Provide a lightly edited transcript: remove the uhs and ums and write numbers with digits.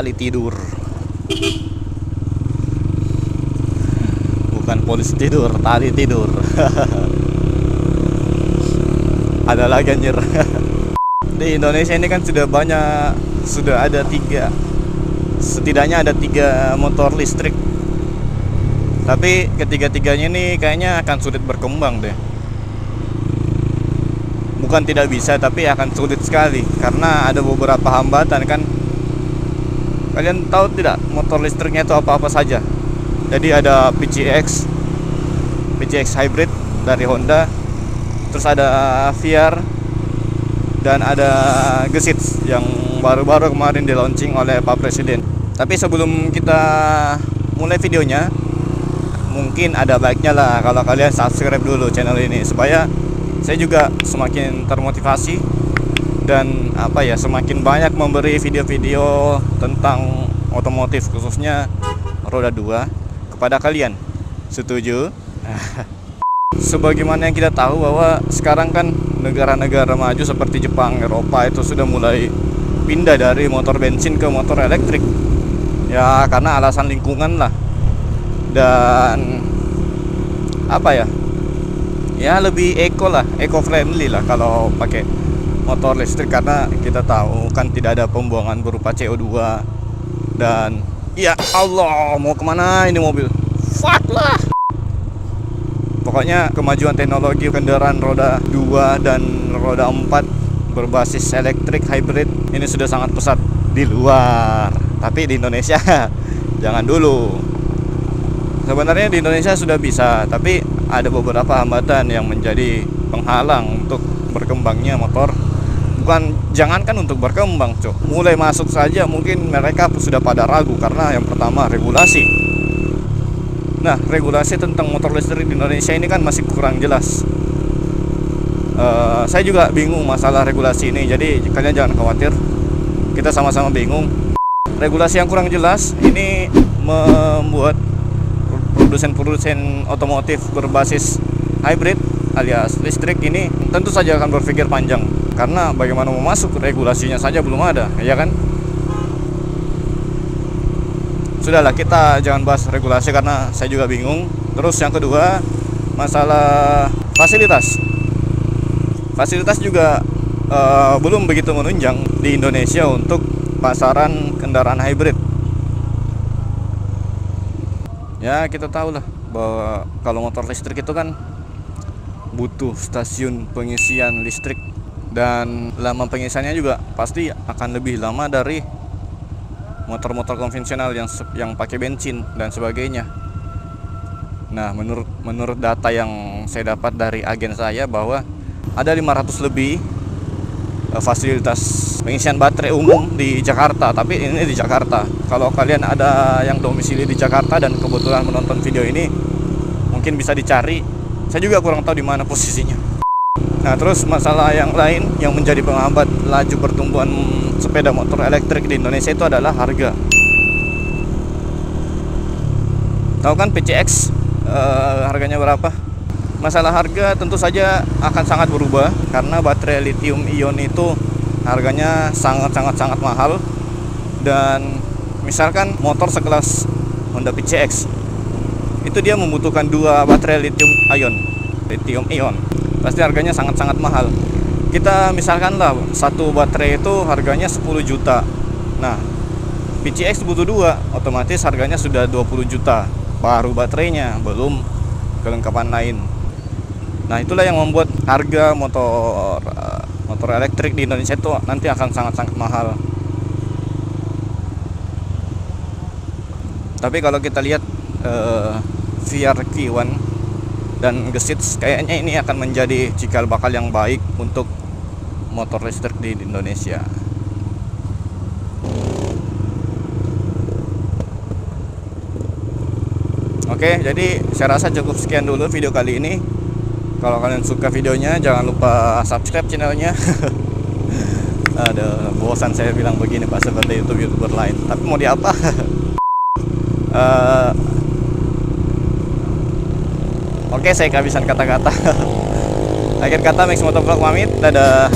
tali tidur. Bukan polisi tidur, tali tidur. Ada lagi anjir. Di Indonesia ini kan sudah ada setidaknya ada 3 motor listrik. Tapi ketiga-tiganya ini kayaknya akan sulit berkembang deh. Bukan tidak bisa, tapi akan sulit sekali karena ada beberapa hambatan kan. Kalian tahu tidak motor listriknya itu apa-apa saja? Jadi ada PCX Hybrid dari Honda, terus ada VR, dan ada Gesits yang baru-baru kemarin di launching oleh Pak Presiden. Tapi sebelum kita mulai videonya, mungkin ada baiknya lah kalau kalian subscribe dulu channel ini supaya saya juga semakin termotivasi dan semakin banyak memberi video-video tentang otomotif khususnya roda 2 kepada kalian. Setuju? Sebagaimana yang kita tahu bahwa sekarang kan negara-negara maju seperti Jepang, Eropa itu sudah mulai pindah dari motor bensin ke motor elektrik. Ya karena alasan lingkungan lah. Dan ya lebih eco-friendly lah kalau pakai motor listrik, karena kita tahu kan tidak ada pembuangan berupa CO2. Dan ya Allah, mau kemana ini mobil? Fuck lah. Pokoknya kemajuan teknologi kendaraan roda 2 dan roda 4 berbasis elektrik hybrid ini sudah sangat pesat di luar. Tapi di Indonesia jangan dulu. Sebenarnya di Indonesia sudah bisa, tapi ada beberapa hambatan yang menjadi penghalang untuk berkembangnya motor. Jangankan untuk berkembang, mulai masuk saja mungkin mereka sudah pada ragu karena yang pertama regulasi. Nah, regulasi tentang motor listrik di Indonesia ini kan masih kurang jelas. Saya juga bingung masalah regulasi ini, jadi kalian jangan khawatir, kita sama-sama bingung. Regulasi yang kurang jelas ini membuat produsen otomotif berbasis hybrid alias listrik ini tentu saja akan berpikir panjang, karena bagaimana mau masuk regulasinya saja belum ada, ya kan? Sudahlah, kita jangan bahas regulasi karena saya juga bingung. Terus yang kedua, masalah fasilitas juga belum begitu menunjang di Indonesia untuk pasaran kendaraan hybrid. Ya kita tahu lah bahwa kalau motor listrik itu kan butuh stasiun pengisian listrik, dan lama pengisiannya juga pasti akan lebih lama dari motor-motor konvensional yang pakai bensin dan sebagainya. Nah, menurut data yang saya dapat dari agen saya bahwa ada 500 lebih fasilitas pengisian baterai umum di Jakarta, tapi ini di Jakarta. Kalau kalian ada yang domisili di Jakarta dan kebetulan menonton video ini, mungkin bisa dicari. Saya juga kurang tahu di mana posisinya. Nah, terus masalah yang lain yang menjadi penghambat laju pertumbuhan sepeda motor elektrik di Indonesia itu adalah harga. Tahu kan PCX harganya berapa? Masalah harga tentu saja akan sangat berubah karena baterai lithium ion itu harganya sangat mahal. Dan misalkan motor sekelas Honda PCX itu dia membutuhkan 2 baterai lithium ion. Pasti harganya sangat mahal. Kita misalkan lah satu baterai itu harganya 10 juta. Nah, PCX butuh 2, otomatis harganya sudah 20 juta. Baru baterainya, belum kelengkapan lain. Nah, itulah yang membuat harga motor elektrik di Indonesia itu nanti akan sangat mahal. Tapi kalau kita lihat VR Q1 dan Gesits, kayaknya ini akan menjadi cikal bakal yang baik untuk motor listrik di Indonesia. Oke, jadi saya rasa cukup sekian dulu video kali ini. Kalau kalian suka videonya, jangan lupa subscribe channelnya. Aduh, bosan saya bilang begini Pak, seperti YouTuber lain. Tapi mau diapa? Oke, saya kehabisan kata-kata. Akhir kata, Max Motovlog pamit. Dadah.